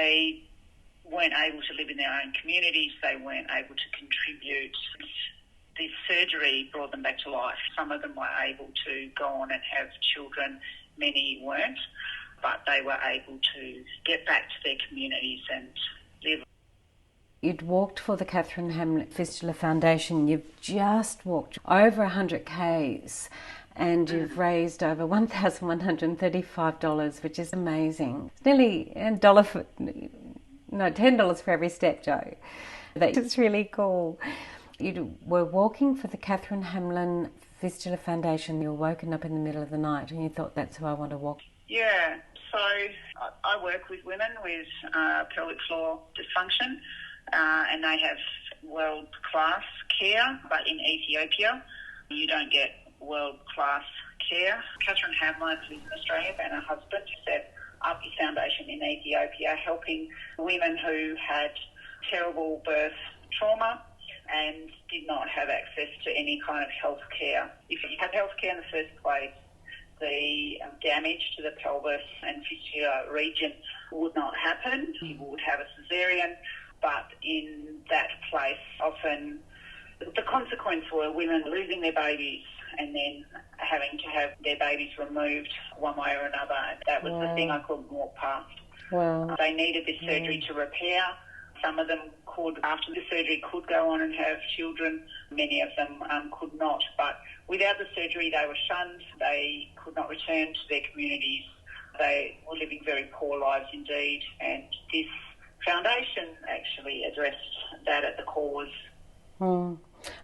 They weren't able to live in their own communities. They weren't able to contribute. This surgery brought them back to life. Some of them were able to go on and have children. Many weren't, but they were able to get back to their communities and live. You'd walked for the Catherine Hamlin Fistula Foundation. You've just walked over 100 Ks and you've raised over $1,135, which is amazing. It's nearly $10 for every step, Jo. That's really cool. You were walking for the Catherine Hamlin Fistula Foundation. You were woken up in the middle of the night and you thought, that's who I want to walk. Yeah, so I work with women with pelvic floor dysfunction, and they have world-class care, but in Ethiopia you don't get world-class care. Catherine Hamlin, who's an Australian, and her husband set up the foundation in Ethiopia, helping women who had terrible birth trauma and did not have access to any kind of health care. If you have health care in the first place, the damage to the pelvis and fistula region would not happen. People would have a caesarean, but in that place, often the consequence were women losing their babies and then having to have their babies removed one way or another. That was the thing I couldn't walk past. Wow. They needed this surgery to repair. Some of them could, after the surgery, could go on and have children. Many of them could not. But without the surgery, they were shunned. They could not return to their communities. They were living very poor lives indeed. And this foundation actually addressed that at the cause.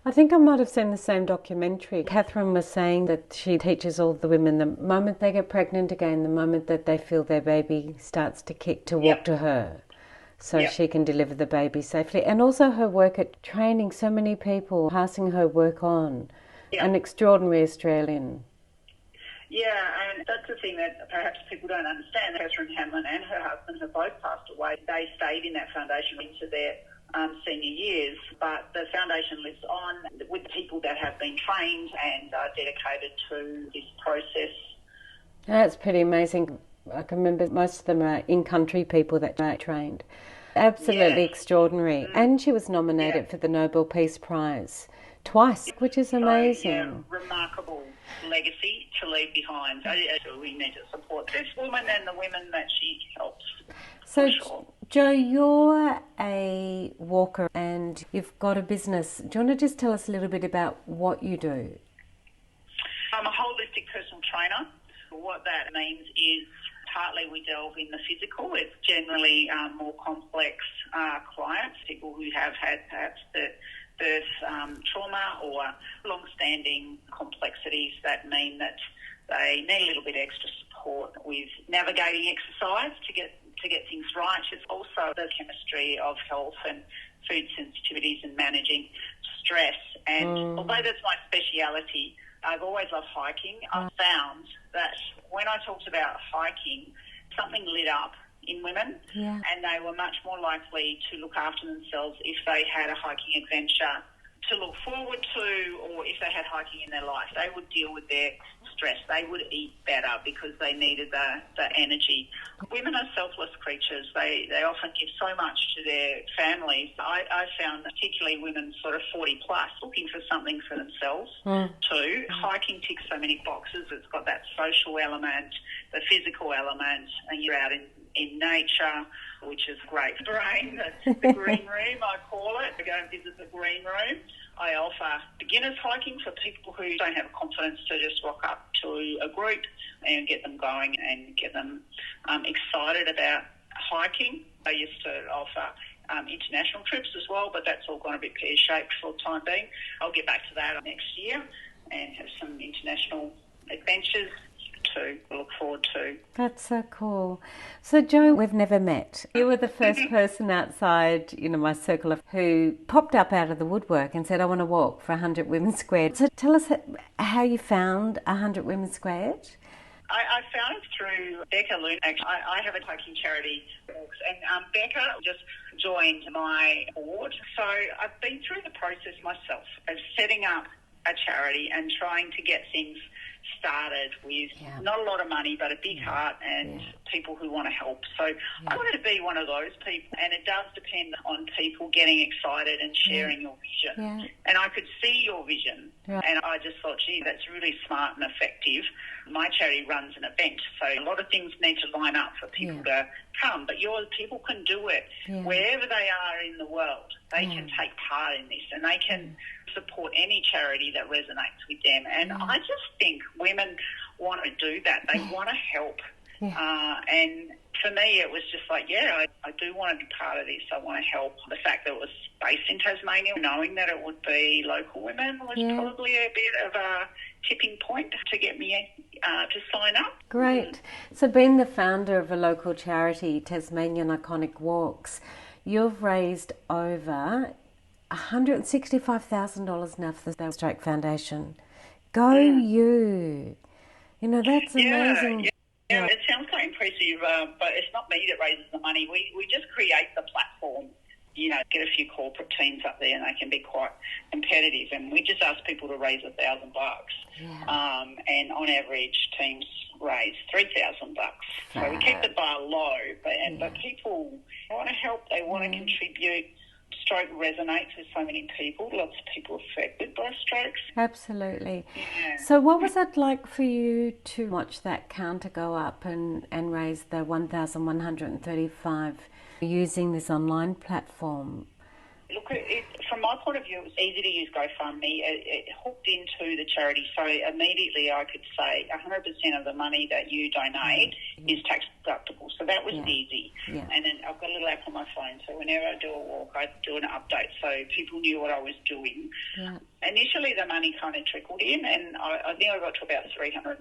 I think I might have seen the same documentary. Catherine was saying that she teaches all the women the moment they get pregnant again, the moment that they feel their baby starts to kick, to walk to her. So she can deliver the baby safely. And also her work at training so many people, passing her work on. An extraordinary Australian. Yeah, and that's the thing that perhaps people don't understand. Catherine Hamlin and her husband have both passed away. They stayed in that foundation into their senior years, but the foundation lives on with people that have been trained and are dedicated to this process. That's pretty amazing. I can remember most of them are in-country people that are trained. Absolutely extraordinary. And she was nominated for the Nobel Peace Prize twice, which is amazing. Remarkable legacy to leave behind. So we need to support this woman and the women that she helps. So, Jo, you're a walker and you've got a business. Do you want to just tell us a little bit about what you do? I'm a holistic personal trainer. What that means is partly we delve in the physical. It's generally more complex clients, people who have had perhaps the birth trauma or long-standing complexities that mean that they need a little bit extra support with navigating exercise to get things right. It's also the chemistry of health and food sensitivities and managing stress. And although that's my speciality, I've always loved hiking. I've found that when I talked about hiking, something lit up in women and they were much more likely to look after themselves if they had a hiking adventure to look forward to, or if they had hiking in their life. They would deal with their stress. They would eat better because they needed the energy. Women are selfless creatures. They often give so much to their families. I found particularly women sort of 40 plus looking for something for themselves too. Hiking ticks so many boxes. It's got that social element, the physical element, and you're out in nature, which is great for the brain. The green room, I call it. I go and visit the green room. I offer beginners hiking for people who don't have confidence to just rock up to a group and get them going and get them excited about hiking. I used to offer international trips as well, but that's all gone a bit pear-shaped for the time being. I'll get back to that next year and have some international adventures to look forward to. That's so cool. So, Jo, we've never met. You were the first person outside, my circle of who popped up out of the woodwork and said, I want to walk for 100 Women². So tell us how you found 100 Women². I found it through Becca Loon. Actually, I have a hiking charity, and Becca just joined my board. So I've been through the process myself of setting up a charity and trying to get things started with not a lot of money, but a big heart and people who want to help. So I wanted to be one of those people, and it does depend on people getting excited and sharing your vision. Yeah. And I could see your vision, and I just thought, gee, that's really smart and effective. My charity runs an event, so a lot of things need to line up for people to come, but your people can do it wherever they are in the world. They can take part in this, and they can support any charity that resonates with them. And I just think women want to do that. They want to help. And for me, it was just like, I do want to be part of this. I want to help. The fact that it was based in Tasmania, knowing that it would be local women was probably a bit of a tipping point to get me to sign up. Great. So being the founder of a local charity, Tasmanian Iconic Walks, you've raised over $165,000 now for the Stroke Foundation. Go you! You know, that's amazing. Yeah, it sounds quite impressive, but it's not me that raises the money. We just create the platform, you know, get a few corporate teams up there and they can be quite competitive. And we just ask people to raise $1,000. And on average, teams raise $3,000. So we keep the bar low, but people want to help, they want to contribute. Stroke resonates with so many people, lots of people affected by strokes. Absolutely. So what was it like for you to watch that counter go up and raise the $1,135 using this online platform? Look, from my point of view, it was easy to use GoFundMe. It hooked into the charity, so immediately I could say 100% of the money that you donate is tax deductible. So that was easy. And then I've got a little app on my phone, so whenever I do a walk, I do an update so people knew what I was doing. Initially, the money kind of trickled in, and I think I got to about $360.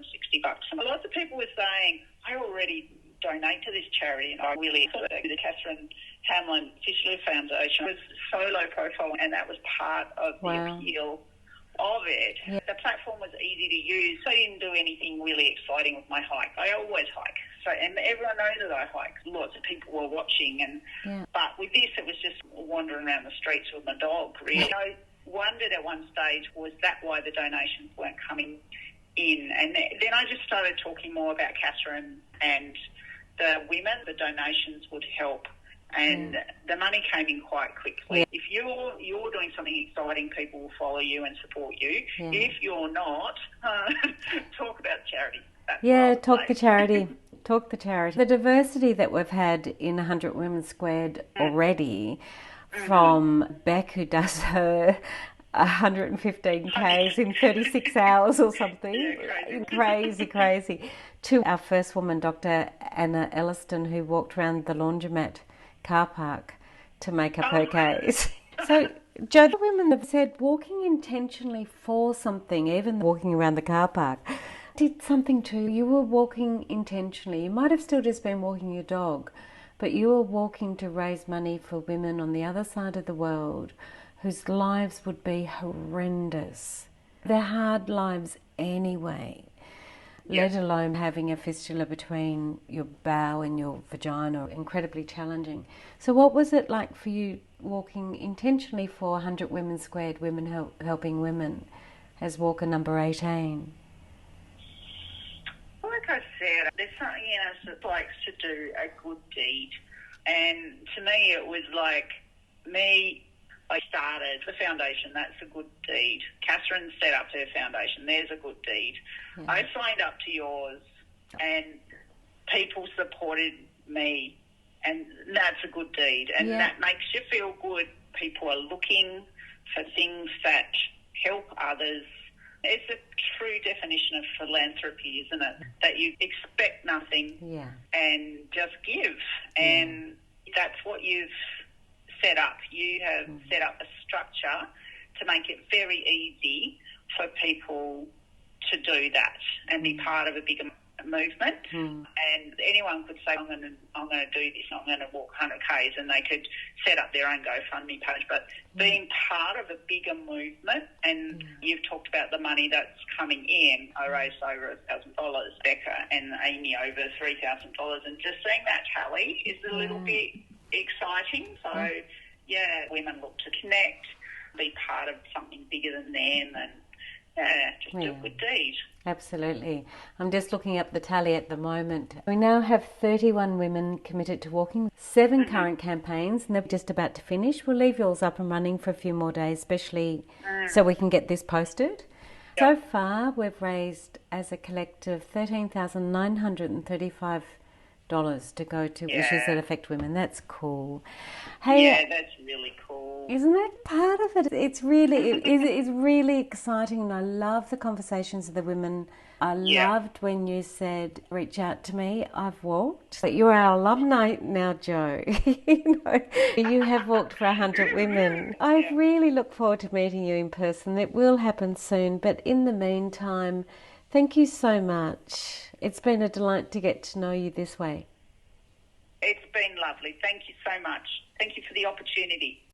And lots of people were saying, I already donate to this charity, and I really thought the Catherine Hamlin Fistula Foundation was so low profile, and that was part of the appeal of it. The platform was easy to use, so I didn't do anything really exciting with my hike. I always hike, so and everyone knows that I hike. Lots of people were watching, and but with this, it was just wandering around the streets with my dog. Really, I wondered at one stage, was that why the donations weren't coming in? And then I just started talking more about Catherine and the women. The donations would help, and the money came in quite quickly. If you're doing something exciting, people will follow you and support you. If you're not, talk about charity. Talk the charity. Talk the charity. The diversity that we've had in 100 Women² already, from Beck, who does her 115 Ks in 36 hours or something. Crazy. To our first woman, Dr. Anna Elliston, who walked around the laundromat car park to make up her Ks. So, Jo, the women have said walking intentionally for something, even walking around the car park, did something too. You were walking intentionally. You might have still just been walking your dog, but you were walking to raise money for women on the other side of the world whose lives would be horrendous. They're hard lives anyway, let alone having a fistula between your bowel and your vagina, incredibly challenging. So what was it like for you walking intentionally for 100 Women², Women Helping Women, as walker number 18? Like I said, there's something in us that likes to do a good deed. And to me, it was like I started the foundation, that's a good deed. Catherine set up her foundation, there's a good deed. I signed up to yours and people supported me, and that's a good deed. And that makes you feel good. People are looking for things that help others. It's a true definition of philanthropy, isn't it? That you expect nothing and just give. And that's what you've set up. You have set up a structure to make it very easy for people to do that and be part of a bigger movement. And anyone could say, I'm going to do this, I'm going to walk 100 Ks, and they could set up their own GoFundMe page. But being part of a bigger movement, and you've talked about the money that's coming in. I raised over $1,000, Becca and Amy over $3,000, and just seeing that tally is a little bit exciting. So, women look to connect, be part of something bigger than them, Yeah, just do a good deed. Absolutely. I'm just looking up the tally at the moment. We now have 31 women committed to walking, 7 current campaigns, and they're just about to finish. We'll leave yours up and running for a few more days, especially so we can get this posted. So far, we've raised as a collective $13,935 to go to issues that affect women. That's cool. Hey, that's really cool. Isn't that part of it? It's really exciting, and I love the conversations of the women. I loved when you said, reach out to me. I've walked. But you're our alumni now, Jo. You have walked for 100 women. I really look forward to meeting you in person. It will happen soon. But in the meantime, thank you so much. It's been a delight to get to know you this way. It's been lovely. Thank you so much. Thank you for the opportunity.